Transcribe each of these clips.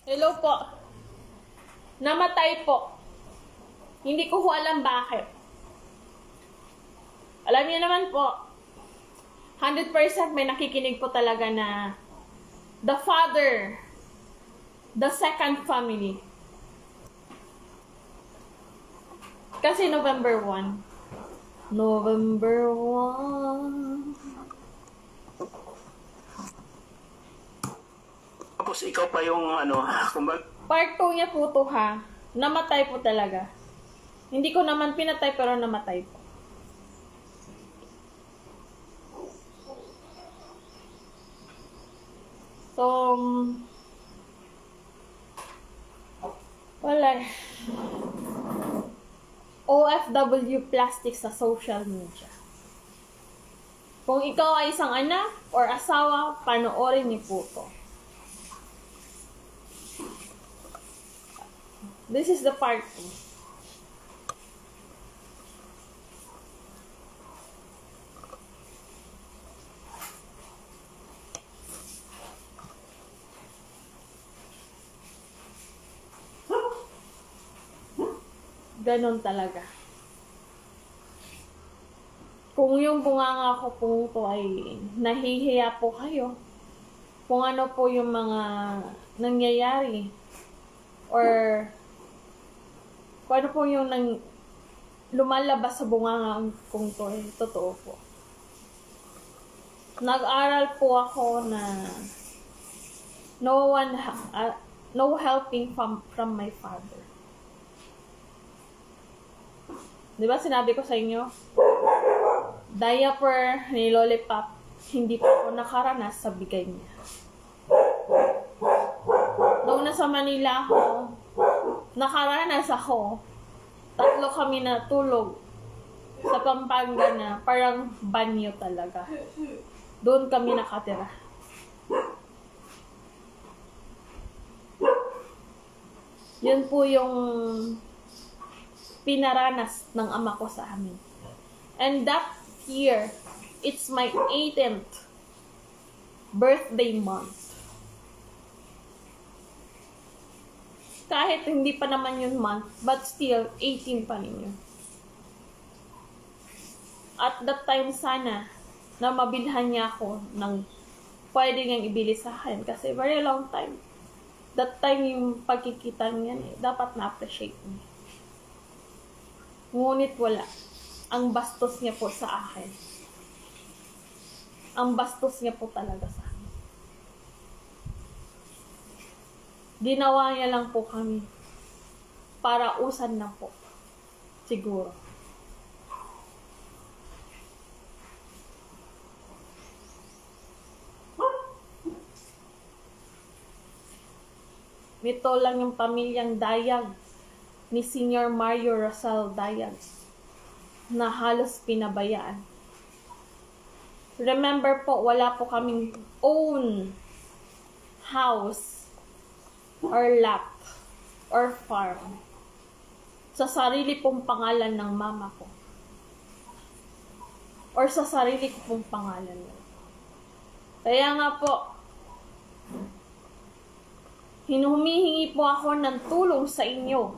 Hello po. Namatay po. Hindi ko alam bakit. Alam niyo naman po, 100% may nakikinig po talaga na the father, the second family. Kasi November 1. November 1. Tapos ikaw pa yung Part 2 niya po to ha. Namatay po talaga. Hindi ko naman pinatay pero namatay po. So, wala. OFW plastic sa social media. Kung ikaw ay isang anak or asawa, panoorin niyo po to. This is the part 2. Ganon talaga. Kung yung bunganga ko po ito ay nahihiya po kayo, kung ano po yung mga nangyayari, or kung ano po yung lumalabas sa bunganga kong to, eh, totoo po. Nag-aral po ako na no helping from my father. Di ba sinabi ko sa inyo? Diaper ni Lollipop, hindi po ako nakaranas sa bigay niya. Noong nasa Manila ako, nakaranas ako. 3 kami natulog sa Pampanga na parang banyo talaga. Doon kami nakatira. Yun po yung pinaranas ng ama ko sa amin. And that year, it's my 18th birthday month. Kahit hindi pa naman yun month, but still, 18 pa rin yun. At that time sana, na mabilhan niya ako ng pwede niyang ibili sa akin. Kasi very long time. That time yung pagkikita niya, dapat na-appreciate niya. Ngunit wala. Ang bastos niya po sa akin. Ang bastos niya po talaga sa akin. Ginawa niya lang po kami para usan na po. Siguro. Nito lang yung pamilyang Dayag ni Senior Mario Rosal Dayag na halos pinabayaan. Remember po, wala po kaming own house or lot or farm sa sarili pong pangalan ng mama ko or sa sarili ko pong pangalan. Kaya nga po, humihingi po ako ng tulong sa inyo.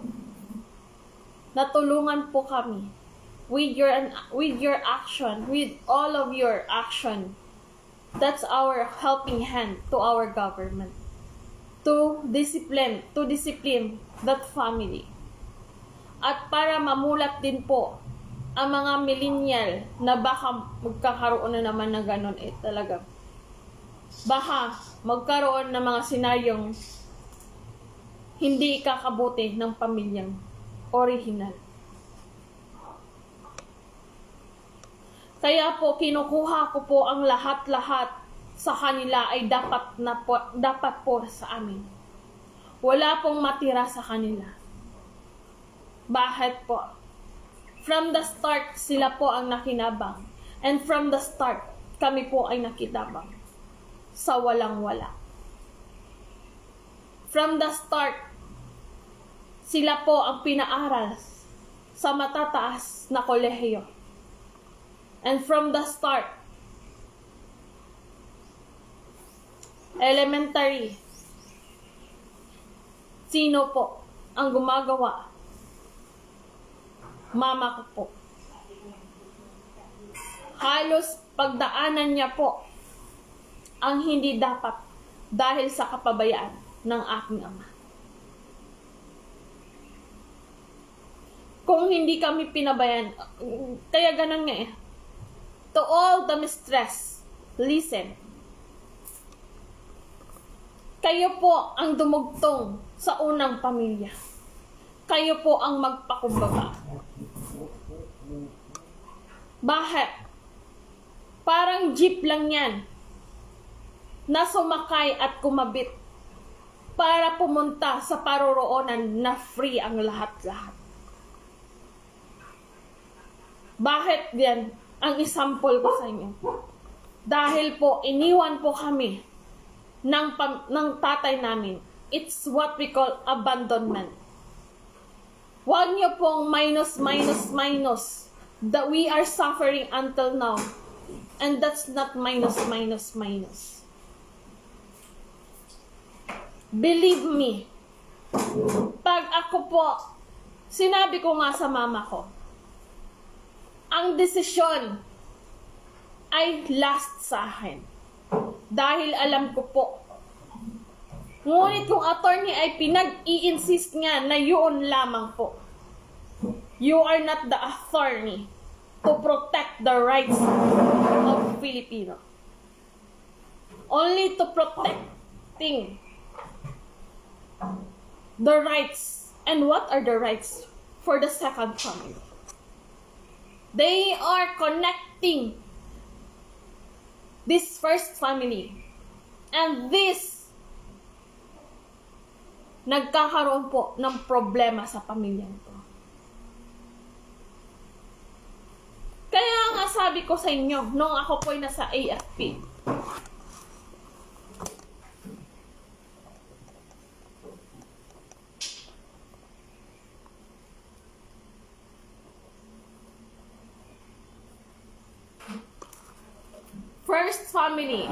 Natulungan po kami with your action, with all of your action. That's our helping hand to our government to discipline that family. At para mamulat din po ang mga millennial na baka magkakaroon na naman na ganon talaga. Baka magkaroon ng mga senaryong hindi ikakabuti ng pamilyang original. Kaya po, kinukuha ko po ang lahat-lahat sa kanila ay dapat po sa amin. Wala pong matira sa kanila. Bakit po? From the start, sila po ang nakinabang. And from the start, kami po ay nakitabang. Sa walang-wala. From the start, sila po ang pinaaral sa matataas na kolehiyo. And from the start, elementary, Sino po ang gumagawa? Mama ko po. Halos pagdaanan niya po ang hindi dapat dahil sa kapabayaan ng aking ama. Kung hindi kami pinabayan, kaya ganun nga eh. To all the mistress, listen. Kayo po ang dumugtong sa unang pamilya. Kayo po ang magpakumbaba. Bakit? Parang jeep lang yan na sumakay at kumabit para pumunta sa paroroonan na free ang lahat-lahat. Bakit yan ang example ko sa inyo? Dahil po iniwan po kami ng tatay namin. It's what we call abandonment. Huwag niyo pong minus that we are suffering until now. And that's not minus. Believe me, pag ako po, sinabi ko nga sa mama ko, ang desisyon ay last sa akin. Dahil alam ko po. Ngunit kung attorney ay pinag-i-insist nga na yun lamang po. You are not the attorney to protect the rights of Filipino. Only to protecting the rights. And what are the rights for the second family? They are connecting this first family. And this, nagkakaroon po ng problema sa pamilya nito. Kaya nga sabi ko sa inyo, nung ako po'y nasa AFP, first family,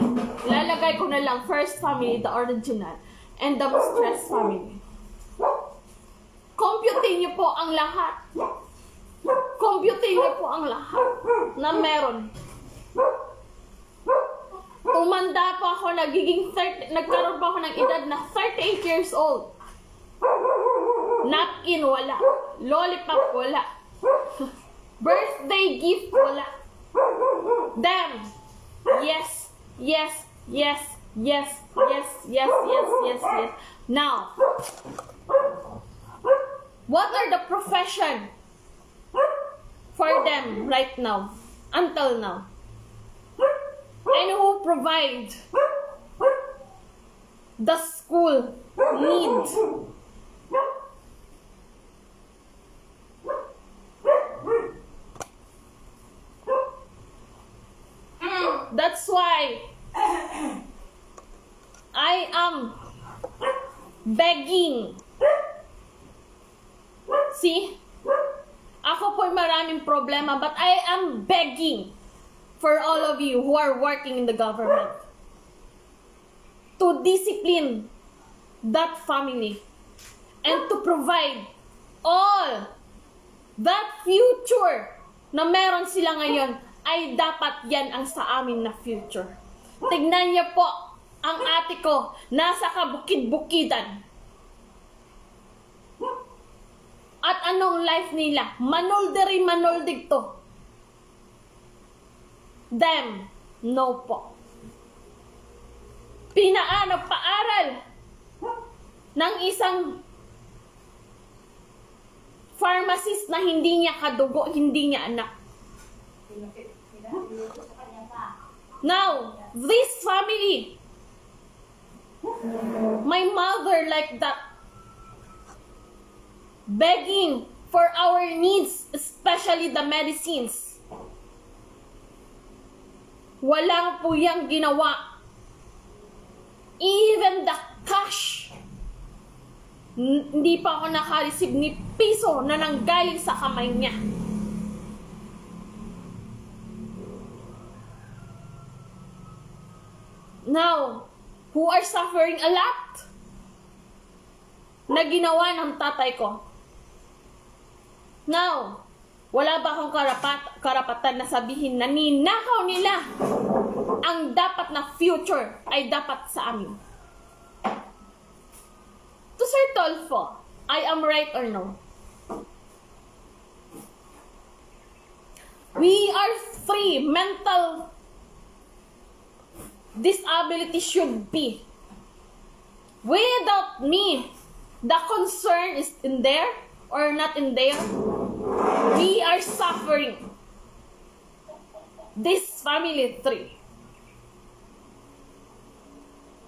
lalagay ko na lang first family, the original, and the mistress family. Computin niyo po ang lahat. Computin niyo po ang lahat na meron. Tumanda pa ako, nagkaroon pa ako ng edad na 38 years old. Knock-in, wala. Lollipop, wala. Birthday gift, wala. Damn. Yes. Now, what are the profession for them right now, until now? And who provide the school need? That's why I am begging. See? Ako po'y maraming problema, but I am begging for all of you who are working in the government to discipline that family and to provide all that future na meron sila ngayon. Ay dapat yan ang sa amin na future. Tignan niyo po ang ate ko, nasa kabukid-bukidan. At anong life nila? Manuldig to. Them, no po. Paaral ng isang pharmacist na hindi niya kadugo, hindi niya anak. Now, this family, my mother like that, begging for our needs, especially the medicines. Walang po yang ginawa. Even the cash, hindi pa ako naka-receive ni piso na nanggaling sa kamay niya. Now, who are suffering a lot? na ginawa ng tatay ko. Now, wala ba akong karapatan na sabihin na ninakaw nila ang dapat na future ay dapat sa amin? To Sir Tolfo, I am right or no? We are free. Mental disability should be. Without me, the concern is in there or not in there. We are suffering. This family tree.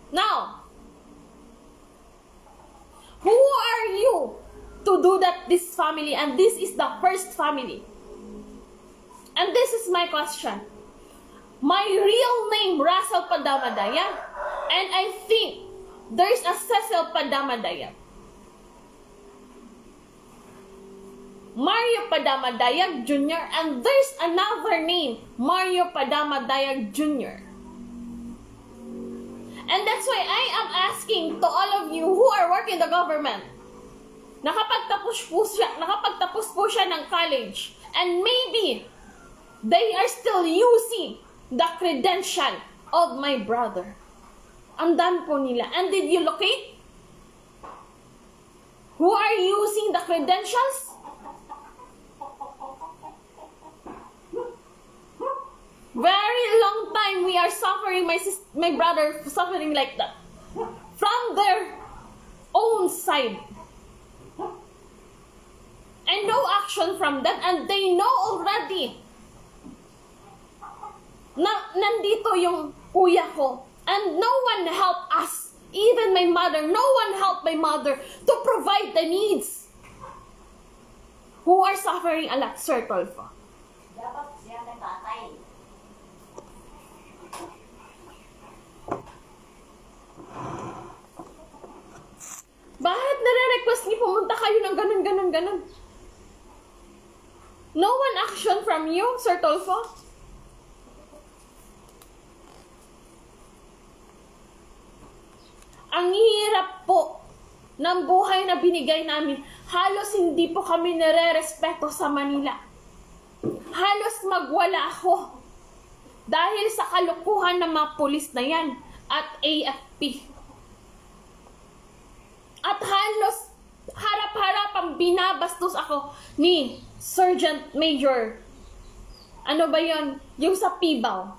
Now, who are you to do that this family? And this is the first family. And this is my question. My real name, Russell Padamadayag. And I think there's a Cecil Padamadayag. Mario Padamadayag Jr. And there's another name, Mario Padamadayag Jr. And that's why I am asking to all of you who are working in the government, nakapagtapos po siya ng college, and maybe they are still using the credential of my brother. Ang dami po nila. And did you locate? Who are using the credentials? Very long time we are suffering, my brother suffering like that. From their own side. And no action from them. And they know already na nandito yung kuya ko. And no one helped us. Even my mother. No one helped my mother to provide the needs. Who are suffering a lot, Sir Tolfo? Dapat siya nagtatay. Bakit nare-request niyo pumunta kayo ng ganun? No one action from you, Sir Tolfo? Ang hirap po ng buhay na binigay namin. Halos hindi po kami nare-respeto sa Manila. Halos magwala ako dahil sa kalukuhan ng mga pulis na yan at AFP. At halos harap-harapang binabastos ako ni Sergeant Major. Ano ba yon? Yung sa Pibaw.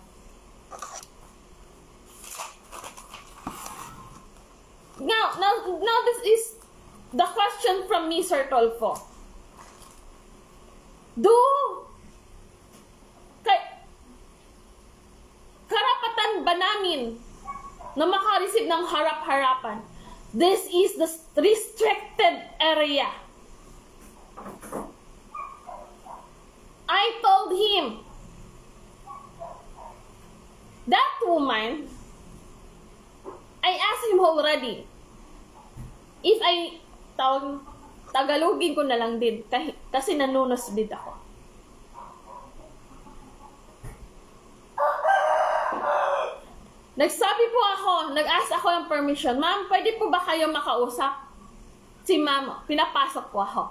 Now this is the question from me, Sir Tolfo. Karapatan ba namin na makareceive ng harap-harapan? This is the restricted area. I told him, that woman, I asked him already, if I, Tagalogin ko na lang din, kasi nanunos din ako. Nagsabi po ako, nag-ask ako ng permission, ma'am, pwede po ba kayo makausap? Si ma'am, pinapasok po ako.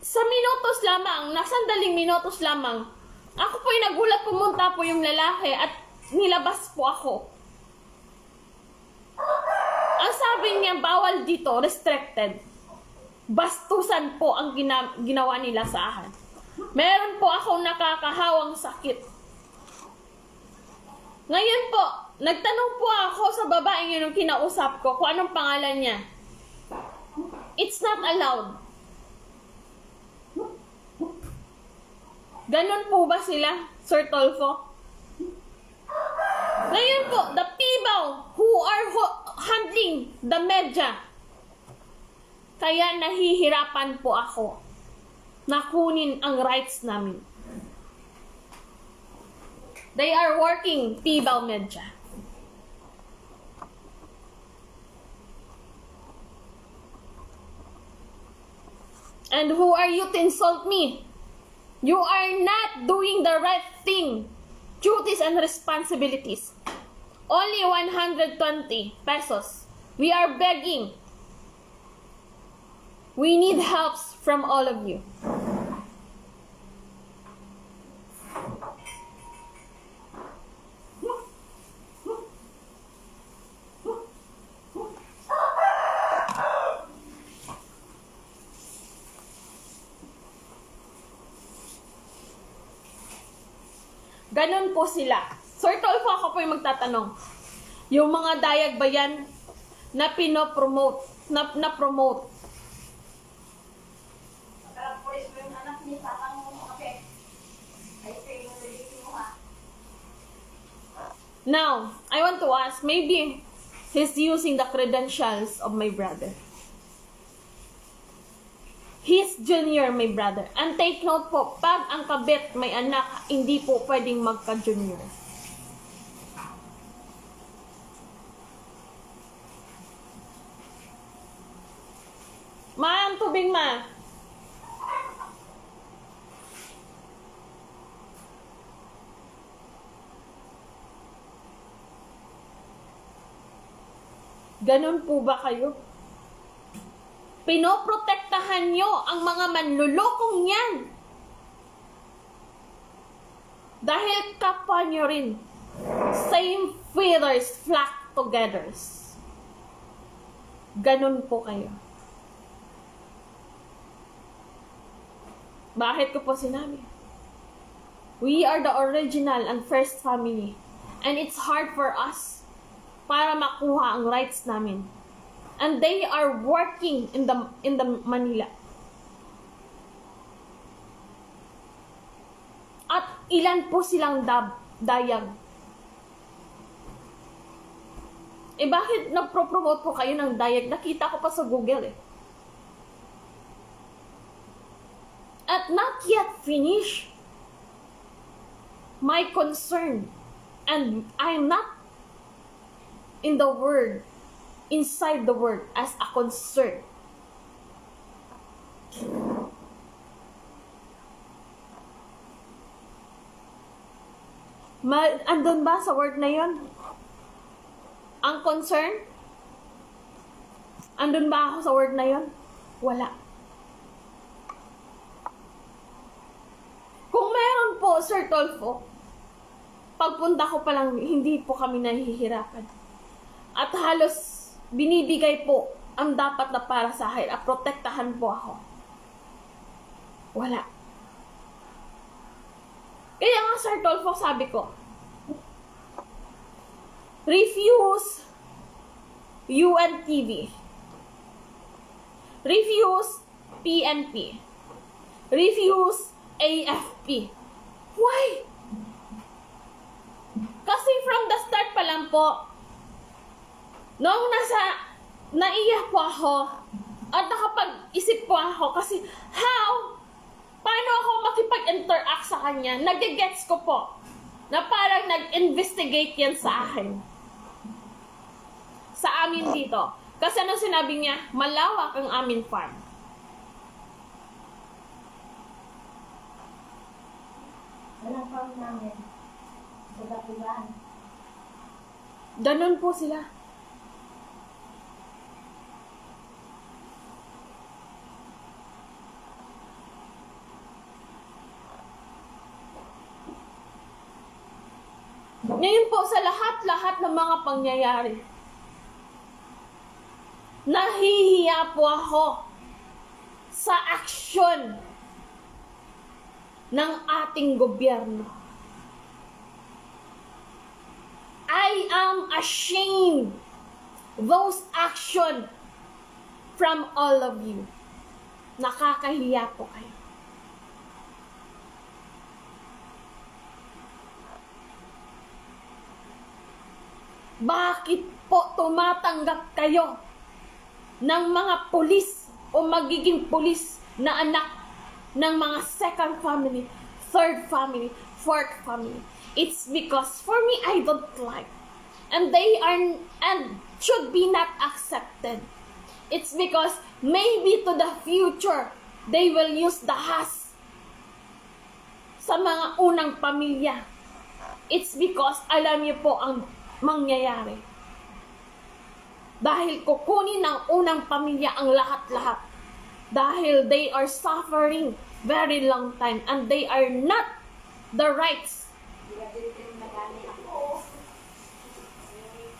Sa minutos lamang, nasandaling minutos lamang, ako po'y nagulat, pumunta po yung lalaki at nilabas po ako. Ang sabi niya, bawal dito, restricted. Bastusan po ang ginawa nila sa akin. Meron po akong nakakahawang sakit. Ngayon po, nagtanong po ako sa babaeng yun yung kinausap ko kung anong pangalan niya. It's not allowed. Ganon po ba sila, Sir Tolfo? Ngayon po, the people who are handling the media, kaya nahihirapan po ako na kunin ang rights namin. They are working Pibaw Media. And who are you to insult me? You are not doing the right thing. Duties and responsibilities. Only 120 pesos We are begging. We need helps from all of you. Ganon po sila. Sir Tolfo, ako po yung magtatanong. Yung mga dayag ba yan na pinopromote, na-promote? Pulis mo yung anak ni Tatang mo kape. Ay, ito yung nalilito mo ha. Now, I want to ask, maybe he's using the credentials of my brother. He's junior, my brother. And take note po, pag ang kabit may anak, hindi po pwedeng magka-junior. Ma'am, tubig ma. Ganon po ba kayo? Pinoprotektahan nyo ang mga manlulokong yan. Dahil kapwa nyo rin. Same feathers flock together. Ganon po kayo. Bakit ko po sinabi? We are the original and first family. And it's hard for us para makuha ang rights namin. And they are working in the Manila. At ilan po silang dayag? Eh bakit nagpro-promote po kayo ng dayag? Nakita ko pa sa Google eh. At not yet finished my concern. And I'm not in the word, inside the word as a concern. Andun ba sa word na yon? Ang concern? Andun ba ako sa word na yon? Wala. Kung meron po, Sir Tolfo, pagpunta ko pa lang, hindi po kami nahihirapan. At halos binibigay po ang dapat na para sa akin at protektahan po ako. Wala. Kaya nga, Sir Tolfo, sabi ko, refuse UNTV. Refuse PNP. Refuse AFP. Why? Kasi from the start pa lang po, noong naiyak po ako, at nakapag-isip po ako kasi, how? Paano ako makipag-interact sa kanya? Nag-gets ko po, na parang nag-investigate yan sa akin. Sa amin dito. Kasi ano sinabi niya? Malawak ang amin farm. Walang farm namin. Budak-budahan. Ganon po sila. Ngayon po sa lahat-lahat ng mga pangyayari, nahihiya po ako sa aksyon ng ating gobyerno. I am ashamed those action from all of you. Nakakahiya po kayo. Bakit po tumatanggap kayo ng mga pulis o magiging pulis na anak ng mga second family, third family, fourth family? It's because for me, I don't like. And they are and should be not accepted. It's because maybe to the future, they will use the has sa mga unang pamilya. It's because alam niyo po ang mangyayari. Dahil kukunin ng unang pamilya ang lahat-lahat. Dahil they are suffering very long time and they are not the rights. Hindi ka din nagani ako.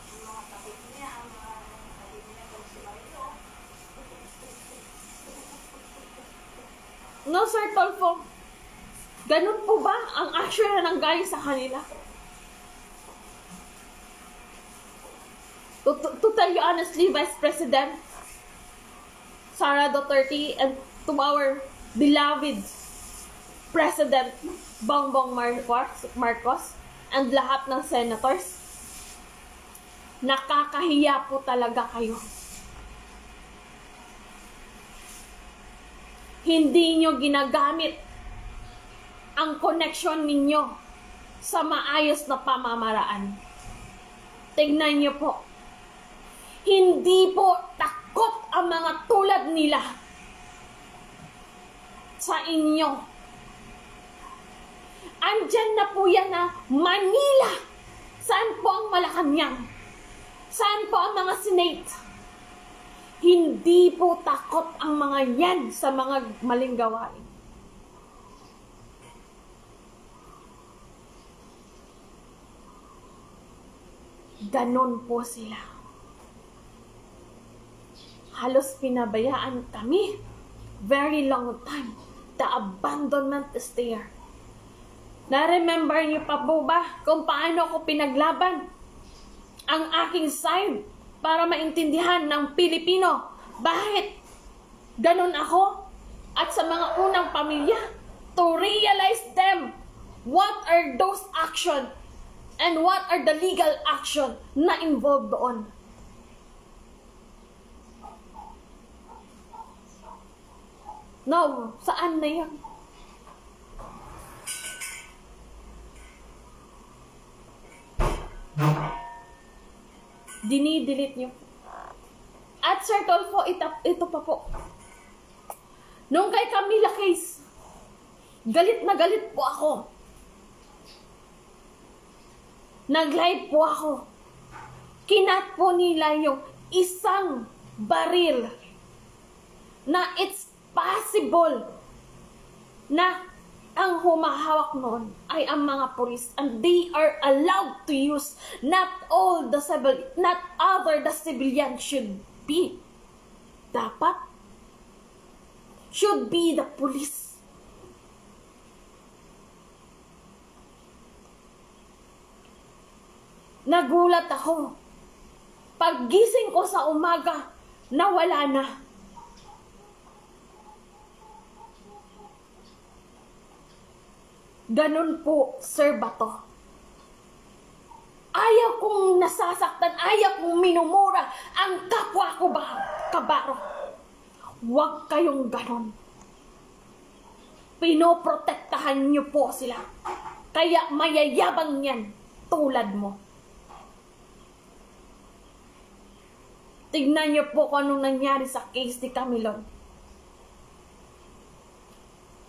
Yung mga kapit niya, mga kapit niya kung si Mario. No, Sir Tolfo. Ganun po ba ang action na nanggaling sa kanila? To tell you honestly, Vice President Sara Duterte, and to our beloved President Bongbong Marcos, and lahat ng senators, nakakahiya po talaga kayo. Hindi nyo ginagamit ang connection ninyo sa maayos na pamamaraan. Tignan nyo po. Hindi po takot ang mga tulad nila sa inyo. Andyan na po yan na Manila. Saan po ang Malacanang? Saan po ang mga Senate? Hindi po takot ang mga yan sa mga maling gawain. Ganon po sila. Halos pinabayaan kami. Very long time. The abandonment is there. Na-remember niyo pa po ba kung paano ako pinaglaban ang aking side para maintindihan ng Pilipino? Bakit ganon ako? At sa mga unang pamilya, to realize them what are those action and what are the legal action na involved doon. No, saan na yan? Dinidelete nyo. At Sir Tolfo, ito pa po. Nung kay Camila case, galit na galit po ako. Nag-live po ako. Kinat po nila yung isang baril na it's possible na ang humahawak noon ay ang mga pulis, and they are allowed to use not other the civilian should be. Dapat should be the police. Nagulat ako. Paggising ko sa umaga, nawala na. Ganun po, Sir Bato. Ayaw kong nasasaktan, ayaw kong minumura ang kapwa ko ba, kabaro. Huwag kayong ganun. Pinoprotektahan niyo po sila. Kaya mayayabang yan tulad mo. Tignan niyo po kung anong nangyari sa case ni Camilon.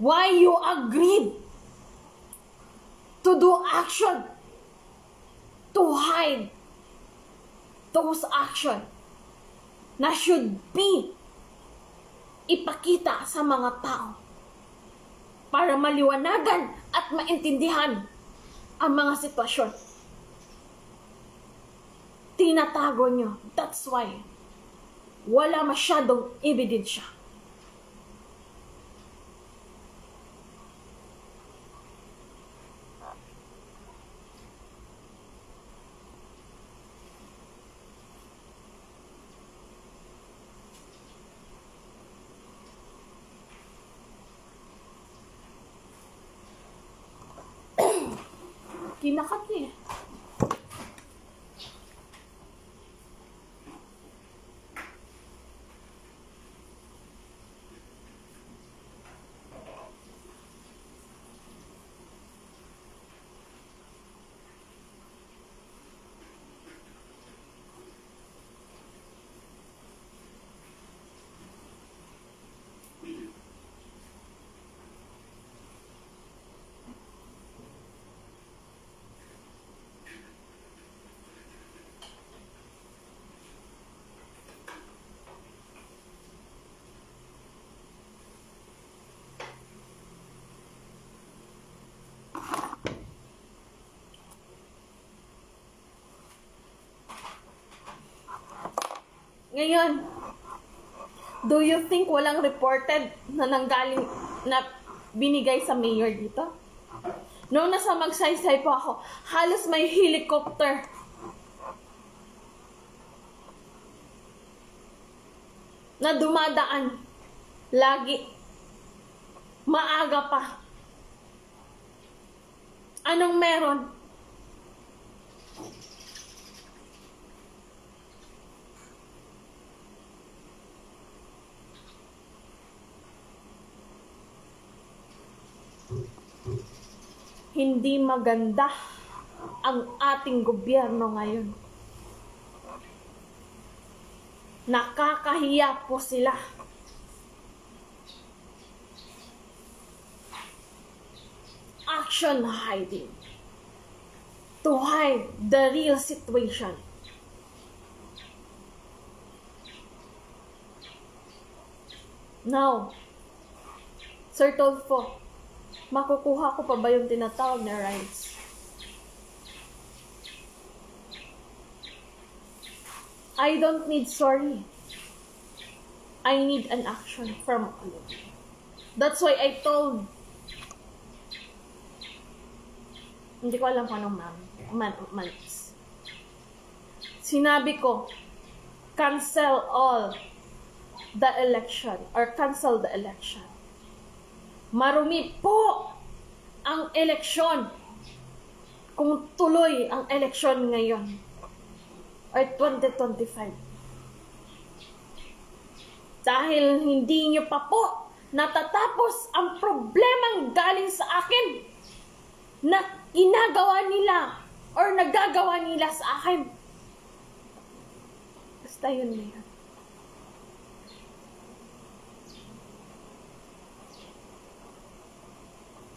Why you agreed to do action to hide those action na should be ipakita sa mga tao para maliwanagan at maintindihan ang mga sitwasyon. Tinatago nyo. That's why wala masyadong ebidensya. Kinakat niya. Ngayon, do you think walang reported na nanggaling, na binigay sa mayor dito? Noong nasa Magsaysay po ako, halos may helicopter na dumadaan. Lagi. Maaga pa. Anong meron? Hindi maganda ang ating gobyerno ngayon. Nakakahiya po sila. Action hiding to hide the real situation. Now, Sir Tolfo, makukuha ko pa ba yung tinatawag na rights? I don't need sorry. I need an action from all of you. That's why I told, hindi ko alam kung anong months. Sinabi ko, cancel all the election or cancel the election. Marumi po ang eleksyon kung tuloy ang eleksyon ngayon or 2025. Dahil hindi nyo pa po natatapos ang problemang galing sa akin na ginagawa nila or nagagawa nila sa akin. Basta yun na yun.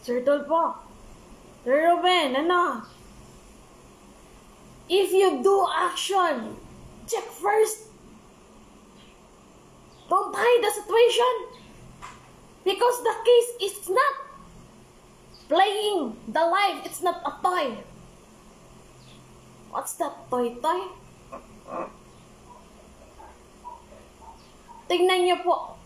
Sir Tolfo, Sir Ruben, ano? If you do action, check first. Don't hide the situation. Because the case is not playing the life. It's not a toy. What's that toy? Tingnan niyo po.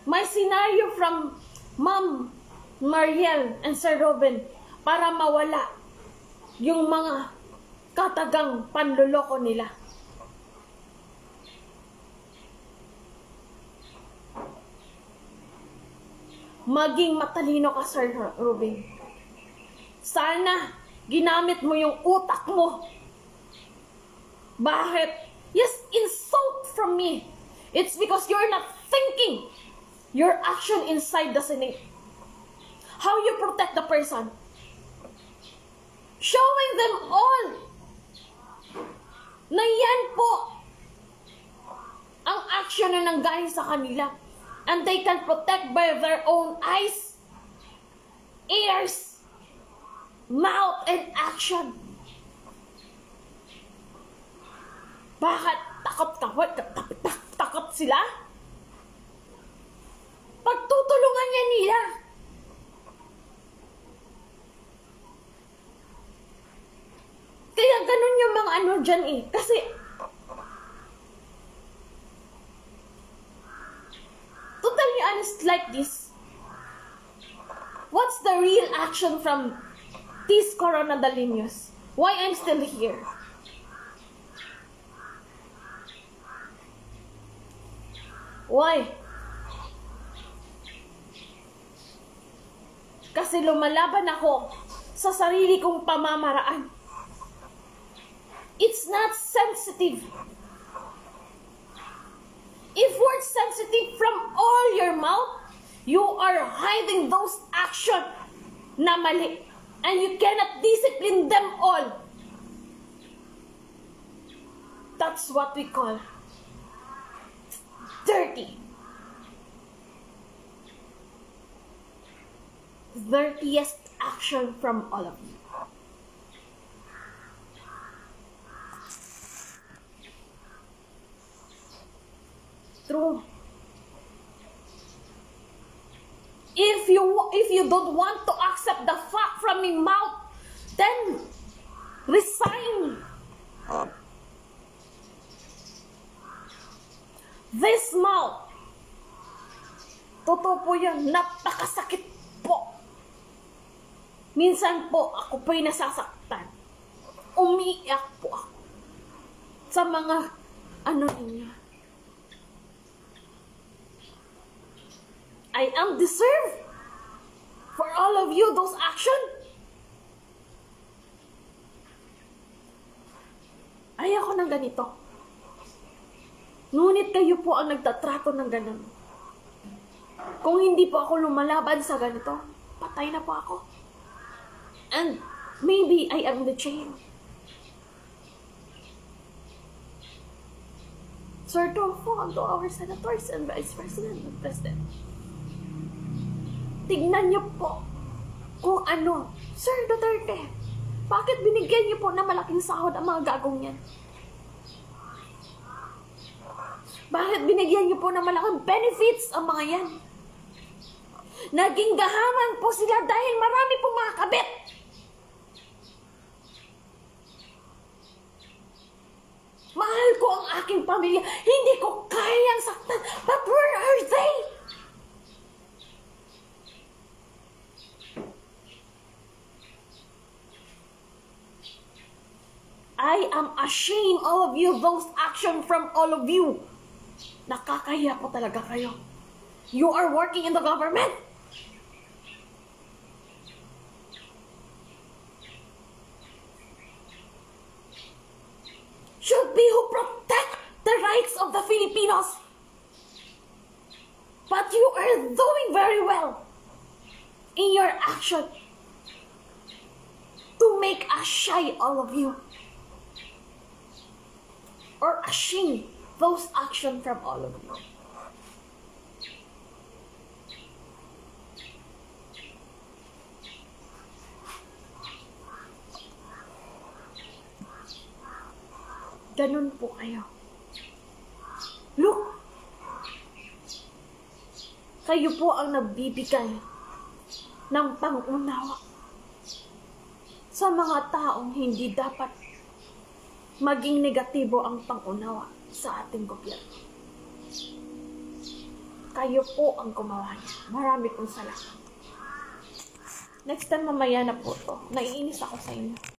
May scenario from Ma'am Mariel and Sir Ruben para mawala yung mga katagang panluloko nila. Maging matalino ka, Sir Ruben. Sana ginamit mo yung utak mo. Bakit? Yes, insult from me. It's because you're not thinking your action inside the Senate. How you protect the person. Showing them all na yan po ang action na nanggaling sa kanila. And they can protect by their own eyes, ears, mouth, and action. Bakit? Takot sila? Pagtutulungan niya nila. Kaya ganun yung mga ano dyan eh. Kasi to tell you honest like this, what's the real action from these Coronadalinos? Why I'm still here? Why? Kasi lumalaban ako sa sarili kong pamamaraan. It's not sensitive. If we're sensitive from all your mouth, you are hiding those actions na mali. And you cannot discipline them all. That's what we call dirty. Dirtiest action from all of you. True. If you don't want to accept the fact from my mouth, then resign. This mouth. Totoo po yan. Napakasakit po. Minsan po, ako po'y nasasaktan. Umiiyak po ako. Sa mga, ninyo. I am deserved for all of you, those actions. Ayoko ng ganito. Ngunit kayo po ang nagtatrato ng ganun. Kung hindi po ako lumalaban sa ganito, patay na po ako. And maybe I am the chain. Sir, don't fall to our senators and vice president and president. Tignan niyo po kung ano. Sir Duterte, bakit binigyan niyo po na malaking sahod ang mga gagong yan? Bakit binigyan niyo po na malaking benefits ang mga yan? Naging gahaman po sila dahil marami pong mga kabit. Mahal ko ang aking pamilya. Hindi ko kayang saktan. But where are they? I am ashamed all of you, those actions from all of you. Nakakaya po talaga kayo. You are working in the government. Should be who protect the rights of the Filipinos. But you are doing very well in your action to make us shy, all of you. Or ashamed those actions from all of you. Ganun po kayo. Look! Kayo po ang nagbibigay ng pangunawa sa mga taong hindi dapat maging negatibo ang pangunawa sa ating gobyerno. Kayo po ang gumawa niya. Marami pong salamat. Next time mamaya na po to. Naiinis ako sa inyo.